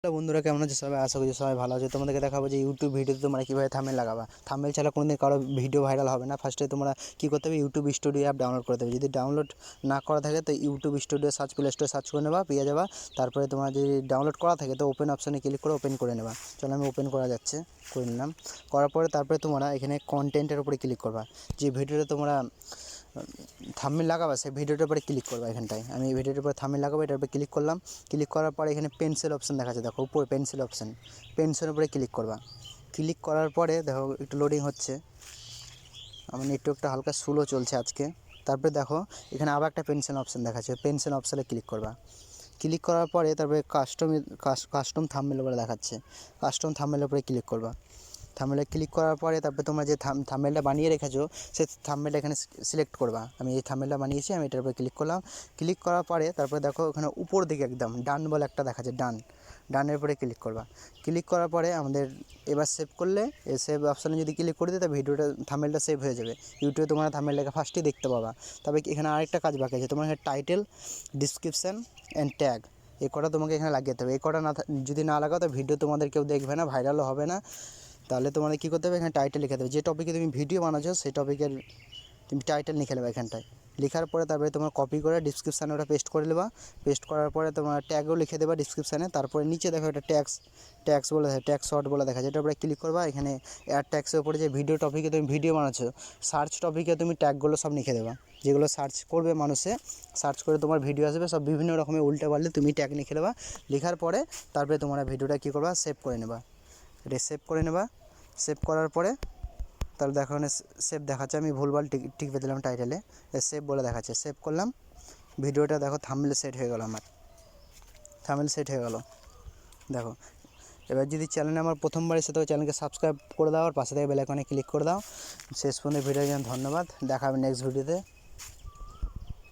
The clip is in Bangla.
হ্যালো বন্ধুরা, কেমন আছো সবাই? আশা করি সবাই ভালো আছে। তোমাদেরকে দেখাবো যে ইউটিউব ভিডিওতে তোমরা কীভাবে থাম্বনেল লাগাবা। থাম্বনেল ছাড়া কোনোদিন কারো ভিডিও ভাইরাল হবে না। ফার্স্টে তোমরা কী করতে হবে, ইউটিউব স্টুডিও অ্যাপ ডাউনলোড করতে হবে। যদি ডাউনলোড না করা থাকে তো ইউটিউব স্টুডিও প্লে স্টোরে সার্চ করে নেবা, পেয়ে যাবা। তারপরে তোমার যদি ডাউনলোড করা থাকে তো ওপেন অপশানে ক্লিক করে ওপেন করে নেবা। চলো আমি ওপেন করা যাচ্ছে, করে নিলাম। করার পরে তারপরে তোমরা এখানে কন্টেন্টের উপরে ক্লিক করবা। যে ভিডিওটা তোমরা থাম্বনেল লাগাবা সেই ভিডিওটার উপরে ক্লিক করবা। এখানটায় আমি এই ভিডিওটার উপরে থাম্বনেল লাগাবো, এটার উপরে ক্লিক করলাম। ক্লিক করার পরে এখানে পেন্সিল অপশান দেখা যাচ্ছে, দেখো উপরে পেন্সিল অপশান, পেন্সিলের উপরে ক্লিক করবা। ক্লিক করার পরে দেখো একটু লোডিং হচ্ছে, আমার নেটওয়ার্কটা হালকা স্লো চলছে আজকে। তারপরে দেখো এখানে আবার একটা পেন্সিল অপশান দেখাচ্ছে, পেন্সিল অপশানে ক্লিক করবা। ক্লিক করার পরে তারপরে কাস্টম থাম্বনেল বলে দেখাচ্ছে, কাস্টম থাম্বনেলের উপরে ক্লিক করবা। থাম্বনেলে ক্লিক করার পরে তারপরে তোমরা যে থাম্বনেলটা বানিয়ে রেখেছো সেই থাম্বনেলটা এখানে সিলেক্ট করবা। আমি এই থাম্বনেলটা বানিয়েছি, আমি এটার উপরে ক্লিক করলাম। ক্লিক করার পরে তারপরে দেখো ওখানে উপর দিকে একদম ডান বলে একটা দেখাচ্ছে, ডানের উপরে ক্লিক করবা। ক্লিক করার পরে আমাদের এবার সেভ করলে এই সেভ অপশানে যদি ক্লিক করে দিই তা ভিডিওটা থাম্বনেলটা সেভ হয়ে যাবে। ইউটিউবে তোমরা থাম্বনেলটাকে ফার্স্টেই দেখতে পাবা। তবে এখানে আরেকটা কাজ বাকি আছে, তোমার এখানে টাইটেল, ডিসক্রিপশান অ্যান্ড ট্যাগ এই কটা তোমাকে এখানে লাগিয়ে দেবে। এই কটা যদি না লাগাও তো ভিডিও তোমাদের কেউ দেখবে না, ভাইরালও হবে না। তাহলে তোমাদের কী করতে হবে, এখানে টাইটেল লিখে দেবে। যে টপিকে তুমি ভিডিও বানাচ্ছো সেই টপিকের তুমি টাইটেল লিখে নেবে এখানটায়। লেখার পরে তারপরে তোমার কপি করে ডিসক্রিপশানে ওটা পেস্ট করে নেবা। পেস্ট করার পরে তোমার ট্যাগও লিখে দেবা ডিসক্রিপশানে। তারপরে নিচে দেখো এটা ট্যাক্স বলে দেখা, ট্যাক্স শর্ট বলে দেখা যায়, এটার উপরে ক্লিক করবা। এখানে অ্যাড ট্যাক্সের উপরে যে ভিডিও টপিকে তুমি ভিডিও বানাচ্ছো সার্চ টপিকে তুমি ট্যাগগুলো সব লিখে দেবা। যেগুলো সার্চ করবে মানুষে, সার্চ করে তোমার ভিডিও আসবে সব বিভিন্ন রকমের উল্টে পাল্টে তুমি ট্যাগ লিখে দেবা। লেখার পরে তারপরে তোমরা ভিডিওটা কী করবা, সেভ করে নেবা। এটা সেভ করে নেবা। সেভ করার পরে তাহলে দেখো এখানে সেভ দেখাচ্ছে, আমি ভুলভাল টিপে দিলাম টাইটেলে, সেভ বলে দেখাচ্ছে। সেভ করলাম ভিডিওটা, দেখো থাম্বনেল সেট হয়ে গেল, আমার থাম্বনেল সেট হয়ে গেল দেখো। এবার যদি চ্যানেলে আমার প্রথমবার এসে তো চ্যানেলকে সাবস্ক্রাইব করে দাও, আর পাশে থেকে বেল আইকনে ক্লিক করে দাও। শেষ পর্যন্ত ভিডিওর জন্য ধন্যবাদ, দেখা হবে নেক্সট ভিডিওতে।